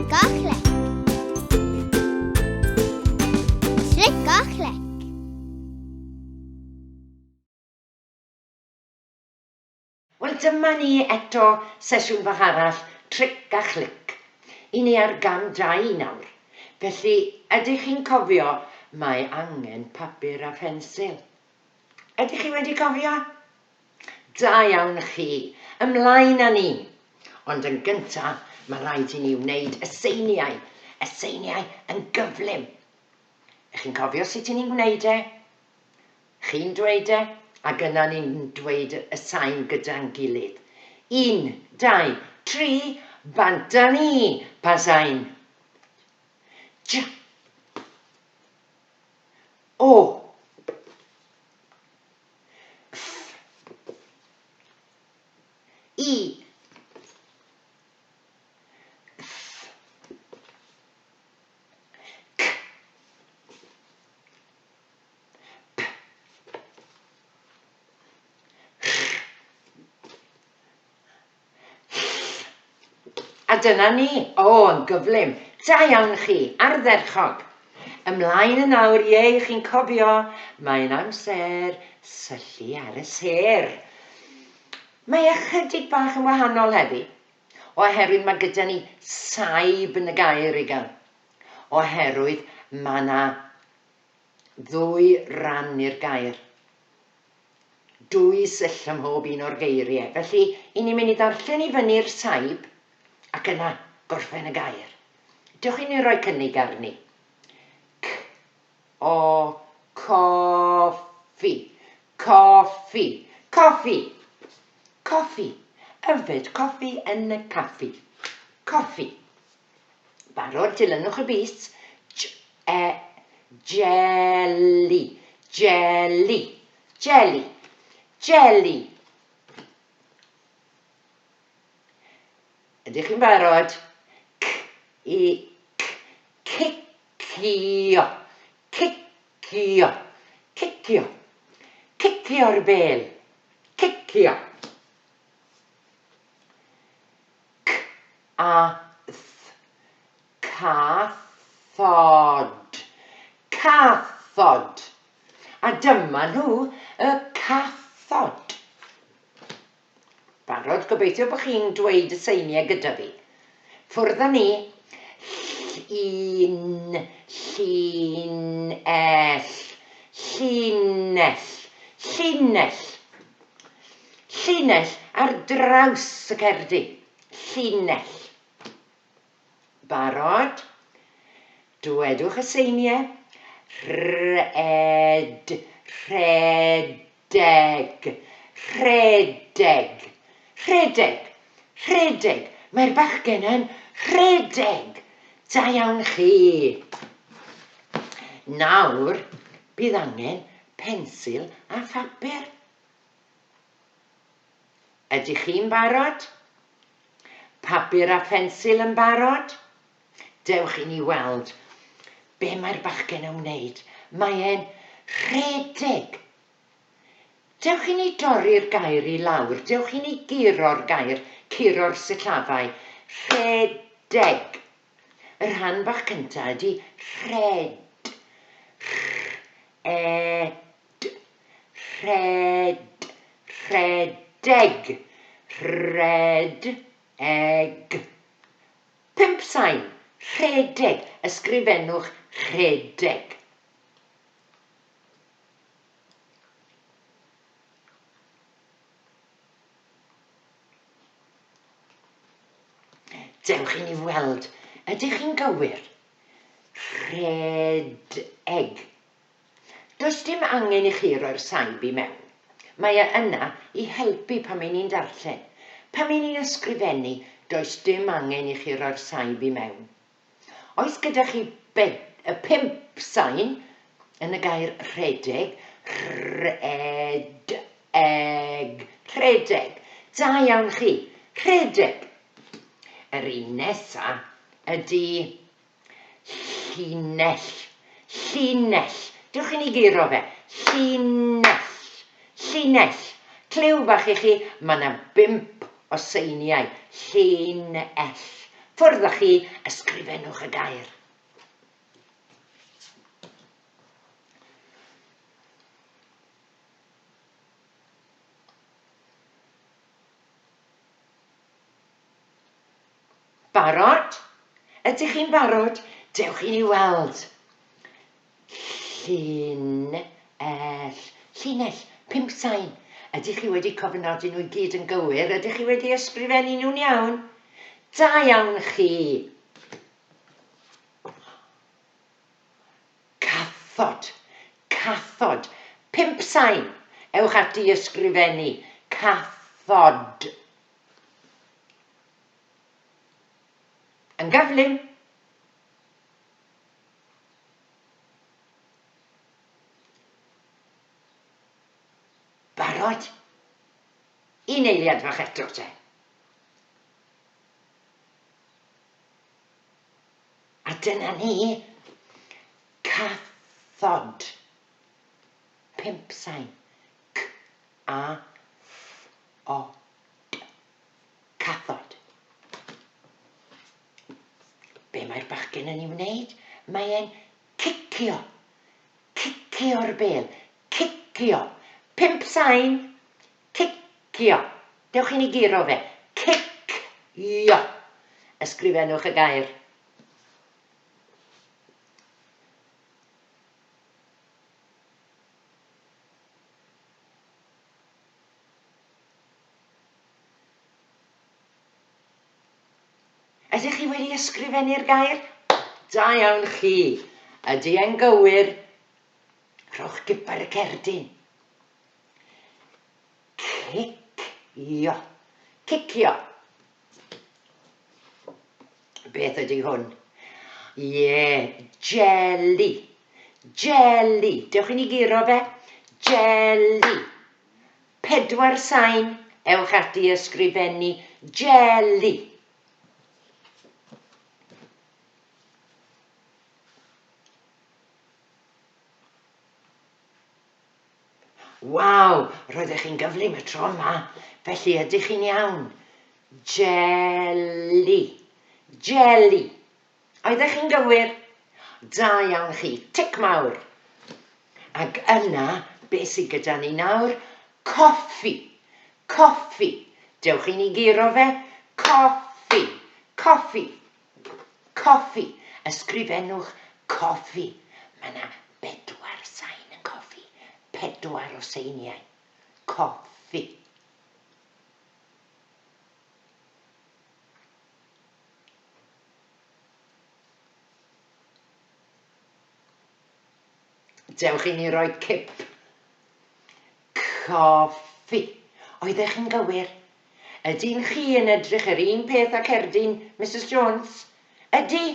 Slikkachlek. Slikkachlek. Wel, dyma ni eto sesiwn fach arall, tric a chlic. I ni ar gam 2 nawr. Felly, ydych chi'n cofio mae angen papur a phensil? Ydych chi wedi cofio? Da iawn chi. Ymlaen â ni. Ond yn gyntaf, mae rhaid i ni wneud y seiniau. Y seiniau yn gyflym. Ych chi'n cofio sut i ni'n gwneud e? Chi'n dweud e? A yna ni'n dweud y sain gyda'n gilydd. 1, 2, 3, bant â ni. Pa sain? J. O. F. I. F. C. P. A dyna ni. O, yn gyflym. Da iawn chi, ardderchog. Ymlaen yn nawr, chi'n cofio, mae'n amser syllu ar y sêr. Mae ychydig bach yn wahanol heddi, oherwydd mae gyda ni saib yn y gair i gael. Oherwydd mae yna 2 ran i'r gair. 2 syll ym mhob un o'r geiriau. Felly, i ni'n mynd i ddarllen i fyny'r saib ac yna gorffen y gair. Dewch i ni roi cynnig arni. O, coffi, coffi, coffi, coffi. Yfed coffi yn y caffi. Coffi. Barod, dilynwch y bys. Jelly, jelly, jelly, jelly. Ydych chi'n barod? Cicio, cicio, cicio, cicio'r bel, cicio. Cathod, cathod. A dyma nhw, y cathod. Barod, gobeithio bod chi'n dweud y seiniau gyda fi. Ffwrdd â ni. Llun, llinell, llinell, llinell. Llinell ar draws y cerddi. Llinell. Barod? Dwedwch y seiniau. Rhed, rhedeg, rhedeg, rhedeg, rhedeg. Mae'r bachgen yn rhedeg. Da iawn chi. Nawr, bydd angen pensil a phapur. Ydych chi'n barod? Papur a phensil yn barod? Dewch i ni weld be mae'r bachgen yn wneud. Mae e'n rhedeg. Dewch i ni dorri'r gair i lawr. Dewch i ni guro'r gair, curo'r sillafau. Rhedeg. Y rhan bach cyntaf ydy rhed. Red. Red. Rhedeg. Red. Eg. 5 sain. Rhedeg. Ysgrifennwch rhedeg. Dewch i ni weld. Ydych chi'n gywir? Rhedeg. Does dim angen i chi roi'r saib i mewn. Mae yna i helpu pan mae'n ni'n darllen. Pan mae'n ni'n ysgrifennu, does dim angen i chi roi'r saib i mewn. Oes gyda chi 5 sain yn y gair rhedeg. Rhedeg. Rhedeg. Da iawn chi. Rhedeg. Yr un nesaf ydy llinell. Llinell. Dewch i ni guro fe. Llinell. Llinell. Cliw bach i chi, mae yna 5 o seiniau. Llinell. Ffwrdd â chi, ysgrifennwch y gair. Barod? Ydych chi'n barod? Dewch i ni weld. Llinell, 5 sain. Ydych chi wedi cofnodi nhw i gyd yn gywir? Ydych chi wedi ysgrifennu nhw'n iawn? Da iawn chi. Cathod. 5 sain. Ewch ati i ysgrifennu. Cathod. Yn gyflym. Barod? Un eiliad fach eto te. A dyna ni. Cathod. 5 sain. C-A-T-H-O-D. Cathod. Be mae'r bachgen yn ei wneud? Mae e'n cicio. Cicio'r bêl. Cicio. 5 sain. Cicio. Dewch i ni giro fe. Cicio. Ysgrifennwch y gair. Ydych chi wedi ysgrifennu'r gair? Da iawn chi. Ydy e'n gywir? Rhowch gip ar y cerdyn. Cicio. Cicio. Beth ydy hwn? Jelly. Jelly. Dewch i ni giro fe. Jelly. 4 sain. Ewch ati i ysgrifennu jelly. Waw, roeddech chi'n gyflym y tro yma, felly ydych chi'n iawn. Jelly. Jelly. Oeddech chi'n gywir? Da iawn chi, tic mawr. Ac yna, beth sydd gyda ni nawr? Coffi. Coffi. Dewch i ni giro fe. Coffi. Coffi. Coffi. Ysgrifennwch coffi. Mae yna 4 sain yn coffi. 4 o seiniau. Coffi. Dewch i ni roi cip. Coffi. Oeddech chi'n gywir? Ydy'n chi yn edrych yr un peth â cerdyn, Mrs Jones? Ydy?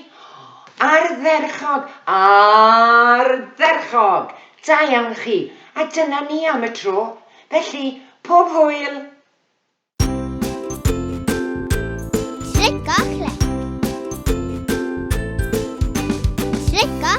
Ardderchog. Ardderchog. Da iawn chi. A dyna ni am y tro. Felly, pob hwyl. Trycka klick. Trycka